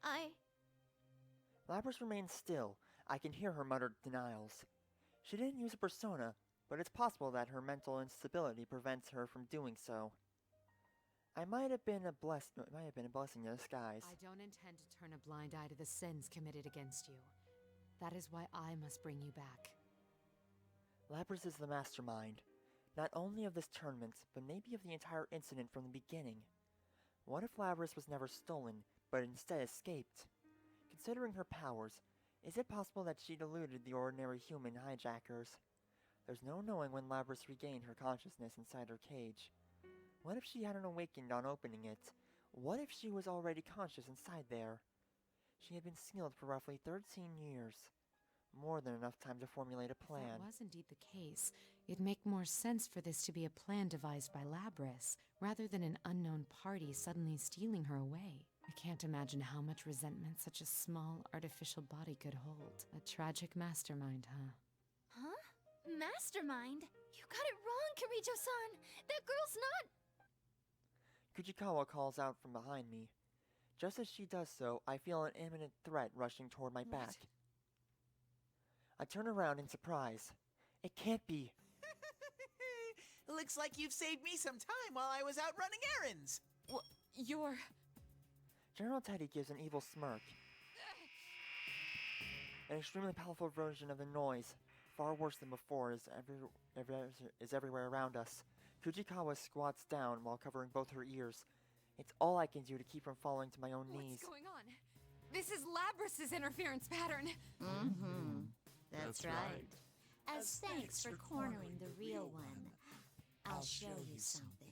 I... Labrys remains still. I can hear her muttered denials. She didn't use a persona, but it's possible that her mental instability prevents her from doing so. It might have been a blessing in disguise. I don't intend to turn a blind eye to the sins committed against you. That is why I must bring you back. Labrys is the mastermind, not only of this tournament, but maybe of the entire incident from the beginning. What if Labrys was never stolen, but instead escaped? Considering her powers, is it possible that she deluded the ordinary human hijackers? There's no knowing when Labrys regained her consciousness inside her cage. What if she hadn't awakened on opening it? What if she was already conscious inside there? She had been sealed for roughly 13 years. More than enough time to formulate a plan. If that was indeed the case, it'd make more sense for this to be a plan devised by Labrys, rather than an unknown party suddenly stealing her away. I can't imagine how much resentment such a small, artificial body could hold. A tragic mastermind, huh? Huh? Mastermind? You got it wrong, Kirijo-san! That girl's not... Kujikawa calls out from behind me. Just as she does so, I feel an imminent threat rushing toward my back. I turn around in surprise. It can't be. Looks like you've saved me some time while I was out running errands. You're... General Teddy gives an evil smirk. An extremely powerful version of the noise, far worse than before, is everywhere around us. Kujikawa squats down while covering both her ears. It's all I can do to keep from falling to my own knees. What's going on? This is Labrys' interference pattern. Mm-hmm. That's right. As thanks for cornering the real one, I'll show you something.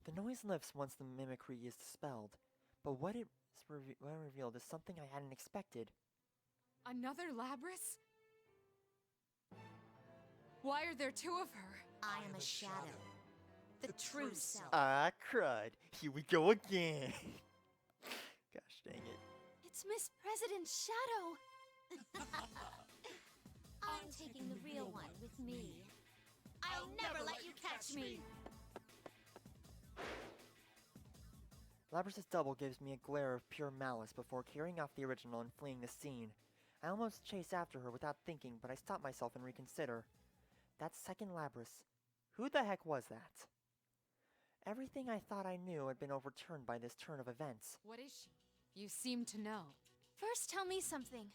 The noise lifts once the mimicry is dispelled, but what it revealed is something I hadn't expected. Another Labrys? Why are there two of her? I am a shadow. The true self. Ah, crud. Here we go again. Gosh dang it. It's Miss President Shadow! I'm taking the real one with me. I'll never let you catch me! Labrys' double gives me a glare of pure malice before carrying off the original and fleeing the scene. I almost chase after her without thinking, but I stop myself and reconsider. That second Labrys, who the heck was that? Everything I thought I knew had been overturned by this turn of events. What is she? You seem to know. First tell me something.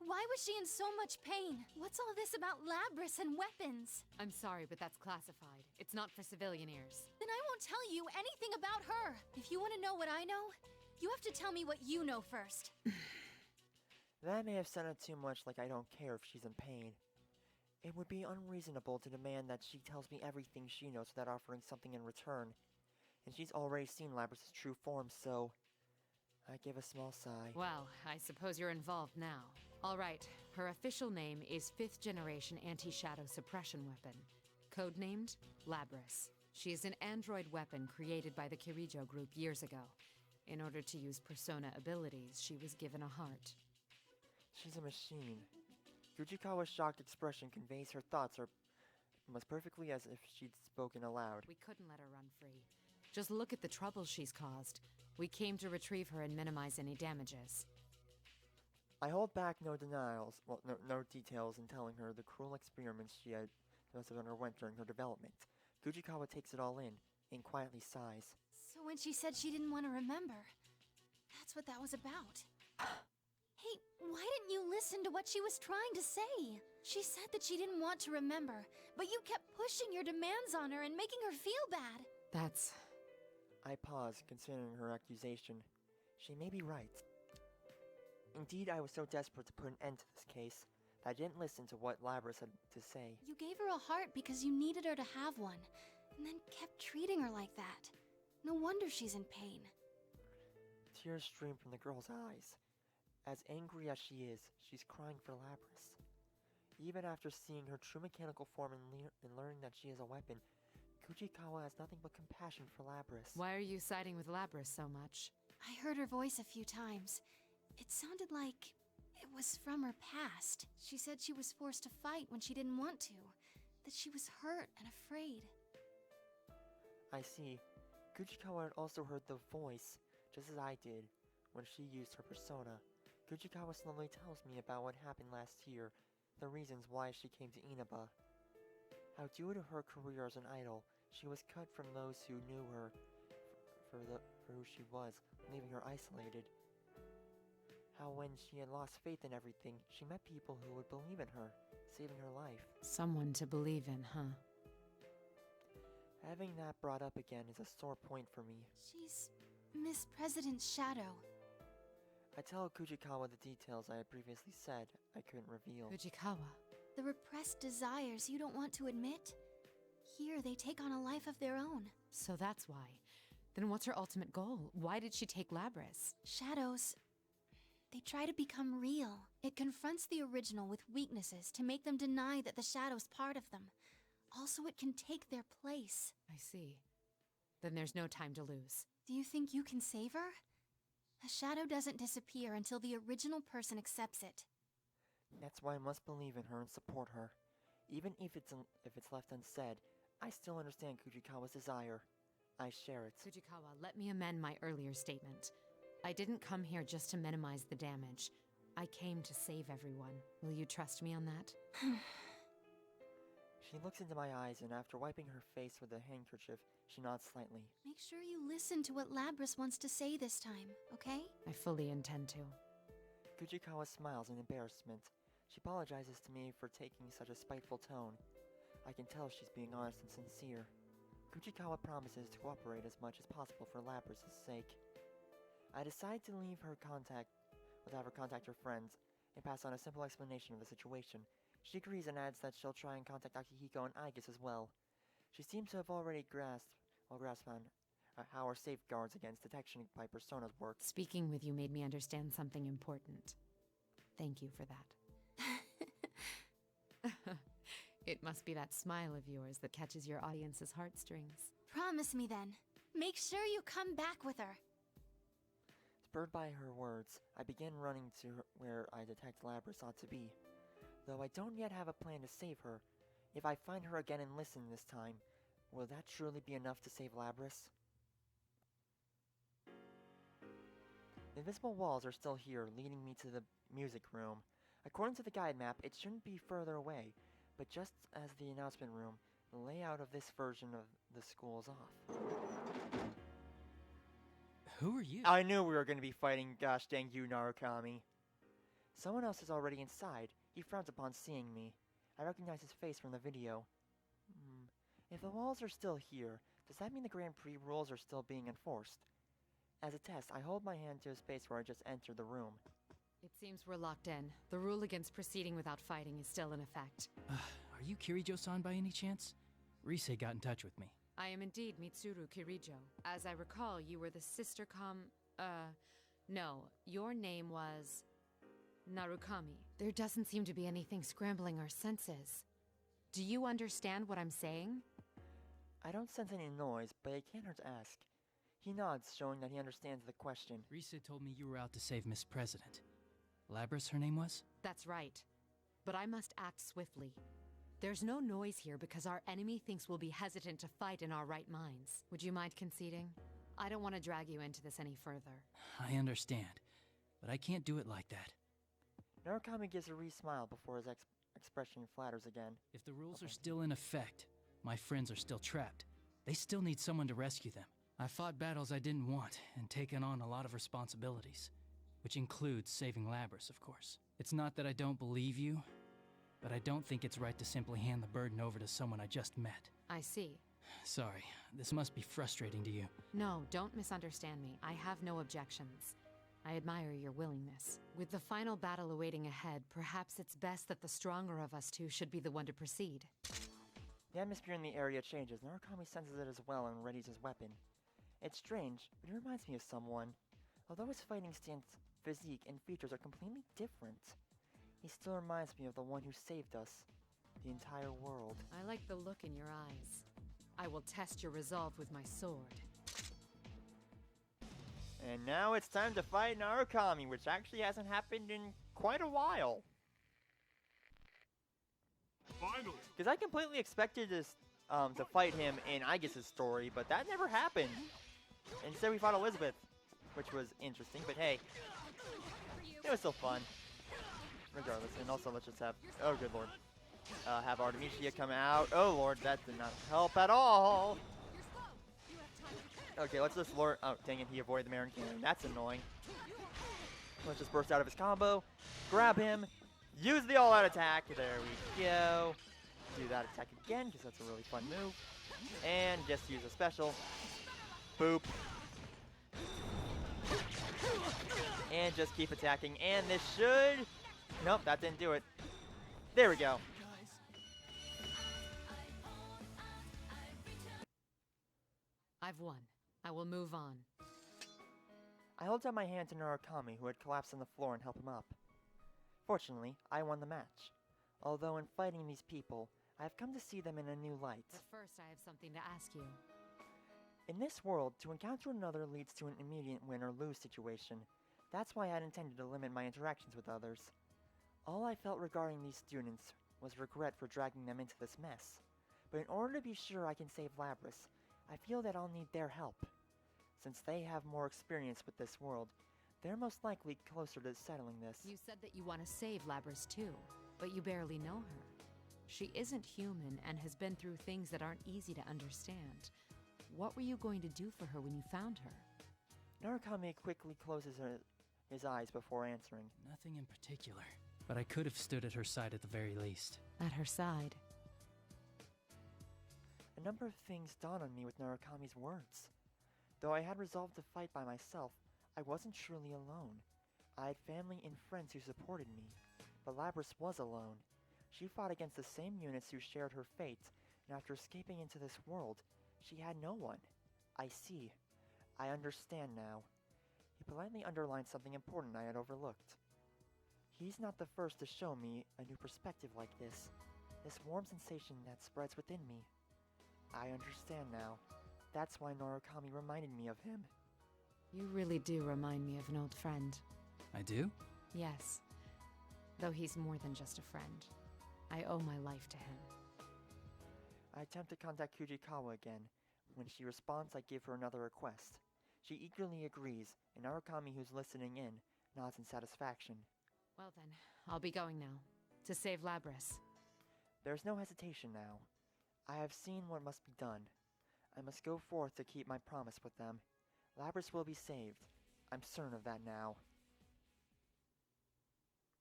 Why was she in so much pain? What's all this about Labrys and weapons? I'm sorry, but that's classified. It's not for civilian ears. Then I won't tell you anything about her. If you want to know what I know, you have to tell me what you know first. That may have sounded too much like I don't care if she's in pain. It would be unreasonable to demand that she tells me everything she knows without offering something in return. And she's already seen Labrys' true form, so... I give a small sigh. Well, I suppose you're involved now. All right, her official name is 5th Generation Anti-Shadow Suppression Weapon. Codenamed Labrys. She is an android weapon created by the Kirijo group years ago. In order to use persona abilities, she was given a heart. She's a machine. Fujikawa's shocked expression conveys her thoughts almost perfectly as if she'd spoken aloud. We couldn't let her run free. Just look at the trouble she's caused. We came to retrieve her and minimize any damages. I hold back no details in telling her the cruel experiments she must have underwent during her development. Fujikawa takes it all in and quietly sighs. So when she said she didn't want to remember, that's what that was about. Why didn't you listen to what she was trying to say? She said that she didn't want to remember, but you kept pushing your demands on her and making her feel bad. That's... I paused, considering her accusation. She may be right. Indeed, I was so desperate to put an end to this case that I didn't listen to what Labrys had to say. You gave her a heart because you needed her to have one, and then kept treating her like that. No wonder she's in pain. Tears streamed from the girl's eyes. As angry as she is, she's crying for Labrys. Even after seeing her true mechanical form and learning that she is a weapon, Kujikawa has nothing but compassion for Labrys. Why are you siding with Labrys so much? I heard her voice a few times. It sounded like it was from her past. She said she was forced to fight when she didn't want to, that she was hurt and afraid. I see. Kujikawa had also heard the voice, just as I did, when she used her persona. Kujikawa slowly tells me about what happened last year, the reasons why she came to Inaba. How due to her career as an idol, she was cut from those who knew her for who she was, leaving her isolated. How when she had lost faith in everything, she met people who would believe in her, saving her life. Someone to believe in, huh? Having that brought up again is a sore point for me. She's Miss President Shadow. I tell Kujikawa the details I had previously said I couldn't reveal. Kujikawa. The repressed desires you don't want to admit? Here, they take on a life of their own. So that's why. Then what's her ultimate goal? Why did she take Labrys? Shadows, they try to become real. It confronts the original with weaknesses to make them deny that the shadow's part of them. Also, it can take their place. I see. Then there's no time to lose. Do you think you can save her? A shadow doesn't disappear until the original person accepts it. That's why I must believe in her and support her. Even if it's left unsaid, I still understand Kujikawa's desire. I share it. Kujikawa, let me amend my earlier statement. I didn't come here just to minimize the damage. I came to save everyone. Will you trust me on that? She looks into my eyes, and after wiping her face with a handkerchief, she nods slightly. Make sure you listen to what Labrys wants to say this time, okay? I fully intend to. Kujikawa smiles in embarrassment. She apologizes to me for taking such a spiteful tone. I can tell she's being honest and sincere. Kujikawa promises to cooperate as much as possible for Labrys' sake. I decide to have her contact her friends, and pass on a simple explanation of the situation. She agrees and adds that she'll try and contact Akihiko and Aigis as well. She seems to have already grasped on how our safeguards against detection by personas work. Speaking with you made me understand something important. Thank you for that. It must be that smile of yours that catches your audience's heartstrings. Promise me then. Make sure you come back with her. Spurred by her words, I begin running to where I detect Labrys ought to be. Though I don't yet have a plan to save her, if I find her again and listen this time, will that truly be enough to save Labrys? The invisible walls are still here, leading me to the music room. According to the guide map, it shouldn't be further away, but just as the announcement room, the layout of this version of the school is off. Who are you? I knew we were going to be fighting, gosh dang you, Narukami. Someone else is already inside. He frowns upon seeing me. I recognize his face from the video. If the walls are still here, does that mean the Grand Prix rules are still being enforced? As a test, I hold my hand to a space where I just entered the room. It seems we're locked in. The rule against proceeding without fighting is still in effect. Are you Kirijo-san by any chance? Rise got in touch with me. I am indeed Mitsuru Kirijo. As I recall, you were the sister no, your name was... Narukami. There doesn't seem to be anything scrambling our senses. Do you understand what I'm saying? I don't sense any noise, but it can't hurt to ask. He nods, showing that he understands the question. Rise told me you were out to save Miss President. Labrys, her name was? That's right. But I must act swiftly. There's no noise here because our enemy thinks we'll be hesitant to fight in our right minds. Would you mind conceding? I don't want to drag you into this any further. I understand, but I can't do it like that. Narukami gives a smile before his expression flatters again. If the rules are still in effect, my friends are still trapped. They still need someone to rescue them. I fought battles I didn't want and taken on a lot of responsibilities. which includes saving Labrys, of course. It's not that I don't believe you, but I don't think it's right to simply hand the burden over to someone I just met. I see. Sorry, this must be frustrating to you. No, don't misunderstand me. I have no objections. I admire your willingness. With the final battle awaiting ahead, perhaps it's best that the stronger of us two should be the one to proceed. The atmosphere in the area changes. Narukami senses it as well and readies his weapon. It's strange, but he reminds me of someone. Although his fighting stance, physique, and features are completely different, he still reminds me of the one who saved us. The entire world. I like the look in your eyes. I will test your resolve with my sword. And now it's time to fight Narukami, which actually hasn't happened in quite a while. Finally! Because I completely expected this to fight him in Aegis's story, but that never happened. Instead we fought Elizabeth, which was interesting, but hey, it was still fun. Regardless, and also let's just have, oh good lord, have Artemisia come out. Oh lord, that did not help at all. Okay, let's just lure, oh dang it, he avoided the Marin Cannon. That's annoying. Let's just burst out of his combo, grab him, use the all-out attack. There we go. Do that attack again, because that's a really fun move. And just use a special. Boop. And just keep attacking, and this should... Nope, that didn't do it. There we go. I've won. I will move on. I held out my hand to Narukami, who had collapsed on the floor, and helped him up. Fortunately, I won the match. Although in fighting these people, I have come to see them in a new light. But first, I have something to ask you. In this world, to encounter another leads to an immediate win or lose situation. That's why I had intended to limit my interactions with others. All I felt regarding these students was regret for dragging them into this mess. But in order to be sure I can save Labrys, I feel that I'll need their help. Since they have more experience with this world, they're most likely closer to settling this. You said that you want to save Labrys too, but you barely know her. She isn't human and has been through things that aren't easy to understand. What were you going to do for her when you found her? Narukami quickly closes his eyes before answering. Nothing in particular, but I could have stood at her side at the very least. At her side. A number of things dawned on me with Narukami's words. Though I had resolved to fight by myself, I wasn't truly alone. I had family and friends who supported me, but Labrys was alone. She fought against the same units who shared her fate, and after escaping into this world, she had no one. I see. I understand now. He politely underlined something important I had overlooked. He's not the first to show me a new perspective like this. This warm sensation that spreads within me. I understand now. That's why Narukami reminded me of him. You really do remind me of an old friend. I do? Yes. Though he's more than just a friend. I owe my life to him. I attempt to contact Kujikawa again. When she responds, I give her another request. She eagerly agrees, and Narukami, who's listening in, nods in satisfaction. Well then, I'll be going now. To save Labrys. There's no hesitation now. I have seen what must be done. I must go forth to keep my promise with them. Labrys will be saved. I'm certain of that now.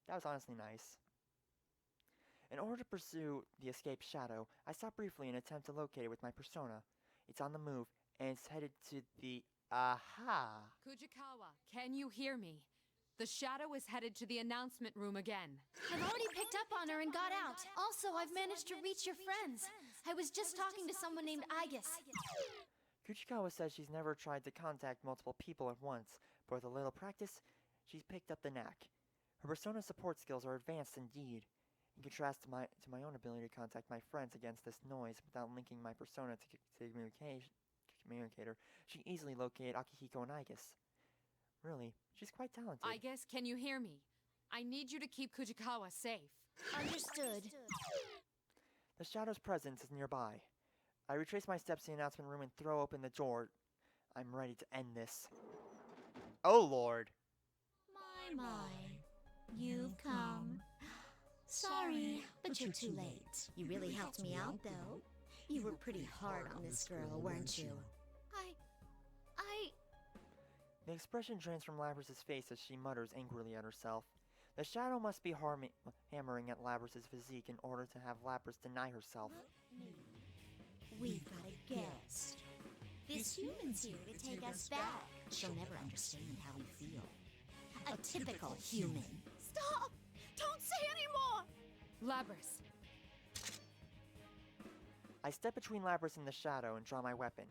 That was honestly nice. In order to pursue the escaped Shadow, I stop briefly and attempt to locate it with my persona. It's on the move, and it's headed to the... Aha! Kujikawa, can you hear me? The Shadow is headed to the announcement room again. I've already picked up on her and got out. Also, I've managed to reach your friends. I was just talking to someone named Aegis. Kujikawa says she's never tried to contact multiple people at once, but with a little practice, she's picked up the knack. Her persona support skills are advanced indeed. In contrast to my own ability to contact my friends against this noise without linking my persona to communicator, she easily located Akihiko and Aegis. Really, she's quite talented. Aegis, can you hear me? I need you to keep Kujikawa safe. Understood. The Shadow's presence is nearby. I retrace my steps to the announcement room and throw open the door. I'm ready to end this. Oh lord! My, you've come. Sorry, but you're too late. You really helped me out, though. You were pretty hard on this girl, weren't you? The expression drains from Labrys' face as she mutters angrily at herself. The shadow must be hammering at Labrys' physique in order to have Labrys deny herself. We've got a guest. This human's here to take us back. She'll never understand how we feel. A typical human. Stop! Don't say any more! Labrys! I step between Labrys and the shadow and draw my weapon.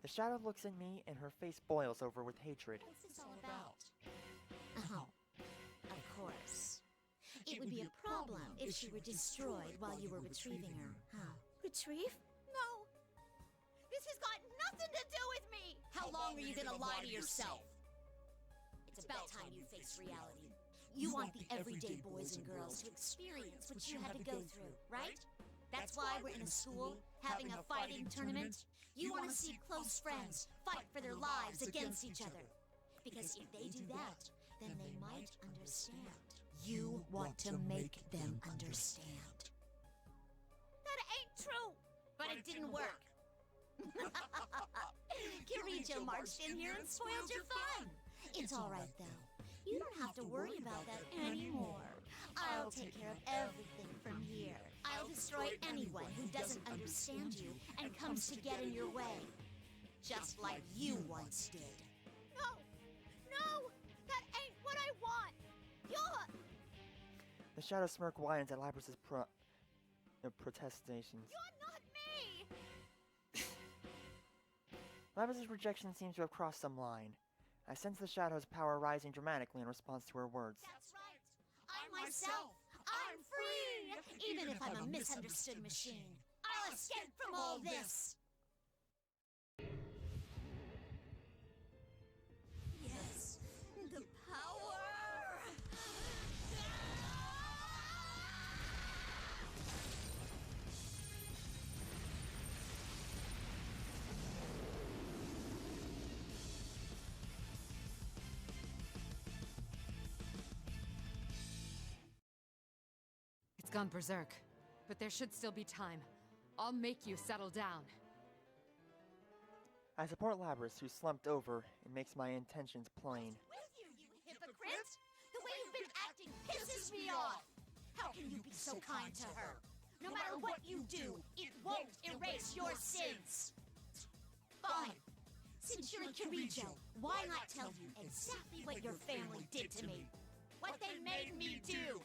The shadow looks at me and her face boils over with hatred. What's this all about? Oh, of course. It would be a problem if she were destroyed while you were retrieving her, huh? Retrieve? No! This has got nothing to do with me! How long are you gonna lie to yourself? It's about time you face reality. You want the everyday boys and girls to experience what you had to go through, right? That's why we're in a school, having a fighting tournament. You want to see close friends fight for their lives against each other. Because if they do that, then they might understand. You want to make them understand. That ain't true! But it didn't work. Kirito marched in here and spoiled your fun. It's all right, though. You don't have to worry about that anymore. I'll take care of everything from here. I'll destroy anyone who doesn't understand you and comes to get in your way. Just like you once did. No! No! That ain't what I want! You're... The shadow smirk widens at Labrys' protestations. You're not me! Labrys' rejection seems to have crossed some line. I sense the shadow's power rising dramatically in response to her words. That's right. I'm myself. I'm free. Even if I'm a misunderstood machine, I'll escape from all this. Yes, the power. It's gone berserk, but there should still be time. I'll make you settle down. I support Labrys, who slumped over, and makes my intentions plain. With you, you hypocrite! The way you've been acting pisses me off! How can you be so kind to her? No matter what you do, it won't erase your sins! Fine. Since you're a Kirijo, why not tell you exactly what your family did to me? What they made me do!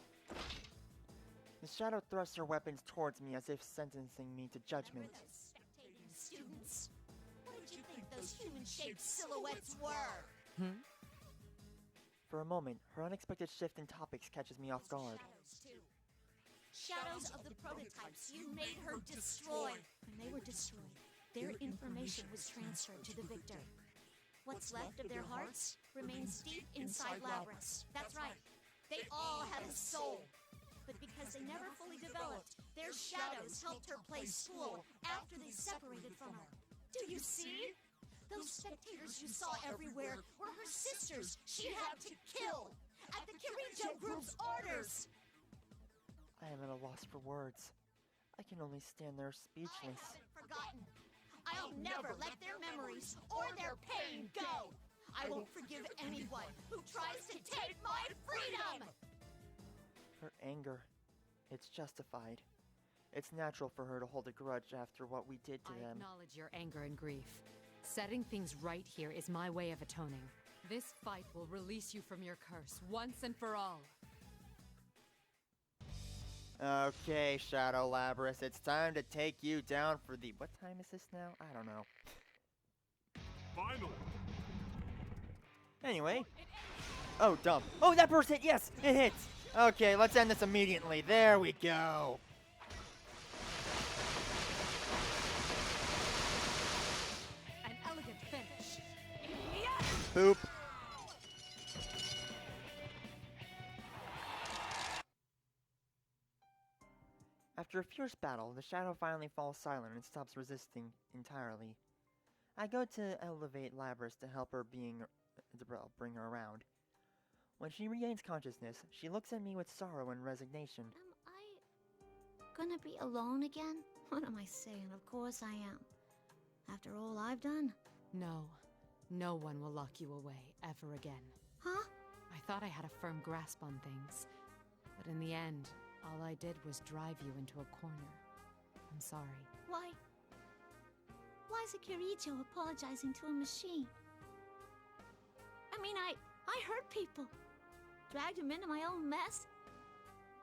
The shadow thrusts her weapons towards me as if sentencing me to judgment. Spectating students. What did you think those human-shaped silhouettes were? For a moment, her unexpected shift in topics catches me off guard. Shadows, too. Shadows of the prototypes you made her destroy. When they were destroyed, their information was transferred to the victor. What's left of their hearts remains deep inside Labrys. That's right. They all had a soul. But because they never fully developed, their shadows helped her play school after they separated from her. Do you see? Those spectators you saw everywhere were her sisters she had to kill at the Kirijo group's orders. I am at a loss for words. I can only stand there speechless. I haven't forgotten. I'll never let their memories or their pain go. I won't forgive anyone who tries to take my freedom. Her anger, it's justified. It's natural for her to hold a grudge after what we did to I them. acknowledge your anger and grief. Setting things right here is my way of atoning. This fight will release you from your curse once and for all. Okay, Shadow Labrys, it's time to take you down for the... What time is this now? I don't know. Final. Anyway. Oh, dumb. Oh, that burst hit! Yes! It hits! Okay, let's end this immediately. There we go. An elegant finish. Poop. After a fierce battle, the shadow finally falls silent and stops resisting entirely. I go to elevate Labrys to help her bring her around. When she regains consciousness, she looks at me with sorrow and resignation. Am I gonna be alone again? What am I saying? Of course I am. After all I've done? No. No one will lock you away ever again. Huh? I thought I had a firm grasp on things, but in the end, all I did was drive you into a corner. I'm sorry. Why is Akirijo apologizing to a machine? I mean, I hurt people. Dragged him into my own mess.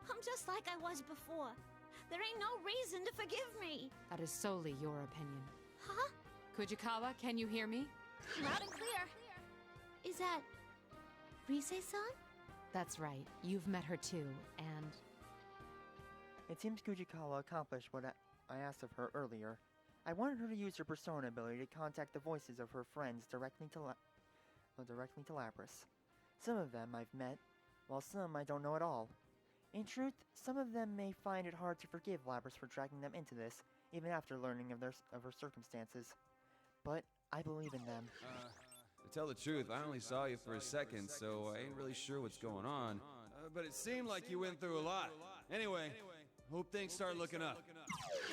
I'm just like I was before. There ain't no reason to forgive me. That is solely your opinion. Huh? Kujikawa, can you hear me? Loud and clear. Is that Rise-san? That's right. You've met her too, and It seems Kujikawa accomplished what I asked of her earlier. I wanted her to use her persona ability to contact the voices of her friends directly to Labrys. Some of them I've met, while some I don't know at all. In truth, some of them may find it hard to forgive Labrys for dragging them into this, even after learning of her circumstances. But I believe in them. To tell the truth, I only saw you for a second, so I ain't really sure what's going on. But it seemed like you went through a lot. Anyway, hope things start looking up.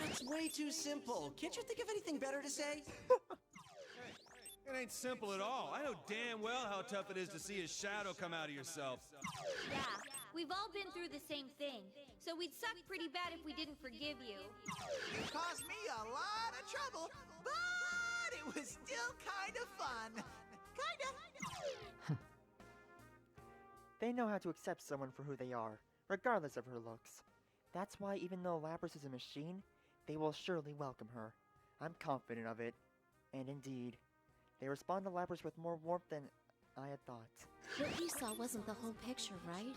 That's way too simple. Can't you think of anything better to say? It ain't simple at all. I know damn well how tough it is to see a shadow come out of yourself. Yeah, we've all been through the same thing, so we'd suck pretty bad if we didn't forgive you. You caused me a lot of trouble, but it was still kind of fun. Kinda. They know how to accept someone for who they are, regardless of her looks. That's why even though Labrys is a machine, they will surely welcome her. I'm confident of it. And indeed, they respond to Labrys with more warmth than I had thought. What you saw wasn't the whole picture, right?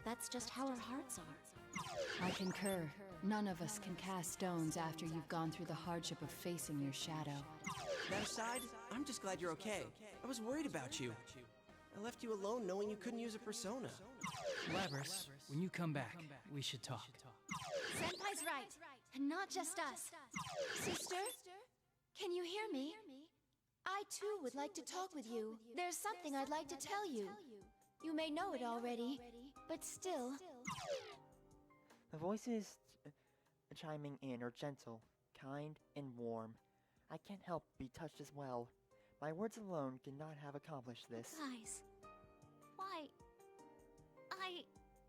That's just how our hearts are. I concur. None of us can cast stones after you've gone through the hardship of facing your shadow. That aside, I'm just glad you're okay. I was worried about you. I left you alone knowing you couldn't use a persona. Labrys, when you come back, we should talk. Senpai's right. And not just us. Sister? Can you hear me? I too would like to talk with you. There's something I'd like to tell you. You may know it already, but still. The voices chiming in are gentle, kind, and warm. I can't help but be touched as well. My words alone cannot have accomplished this. Guys, why?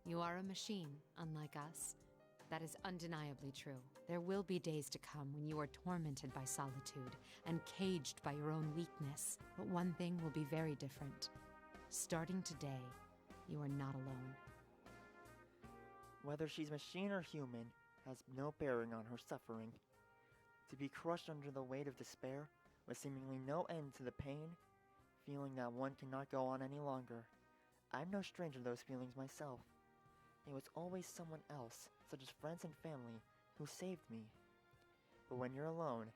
You are a machine, unlike us. That is undeniably true. There will be days to come when you are tormented by solitude and caged by your own weakness. But one thing will be very different. Starting today, you are not alone. Whether she's machine or human has no bearing on her suffering. To be crushed under the weight of despair, with seemingly no end to the pain, feeling that one cannot go on any longer. I'm no stranger to those feelings myself. It was always someone else, such as friends and family, who saved me. But when you're alone,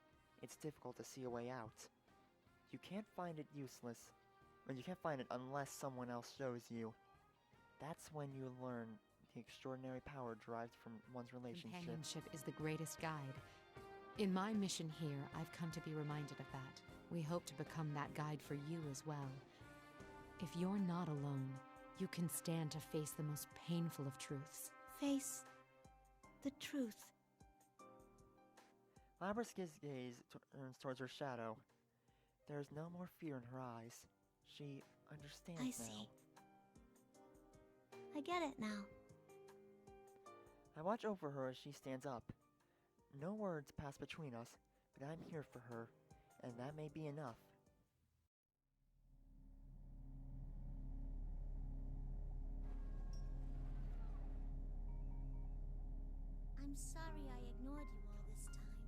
it's difficult to see a way out. You can't find it unless someone else shows you. That's when you learn the extraordinary power derived from one's relationship. Companionship is the greatest guide. In my mission here, I've come to be reminded of that. We hope to become that guide for you as well. If you're not alone, you can stand to face the most painful of truths. Face the truth. Labrys' gaze turns towards her shadow. There is no more fear in her eyes. She understands I see. I get it now. I watch over her as she stands up. No words pass between us, but I'm here for her, and that may be enough. I'm sorry I ignored you all this time.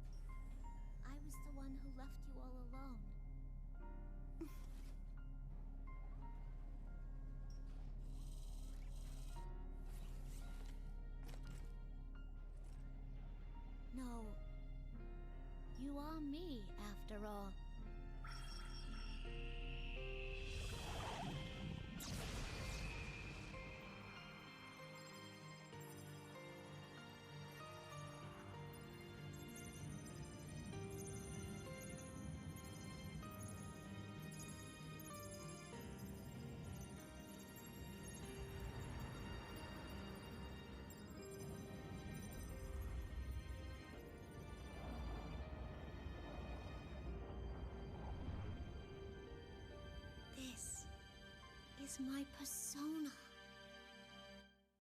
I was the one who left you all alone. No. You are me, after all. is my persona.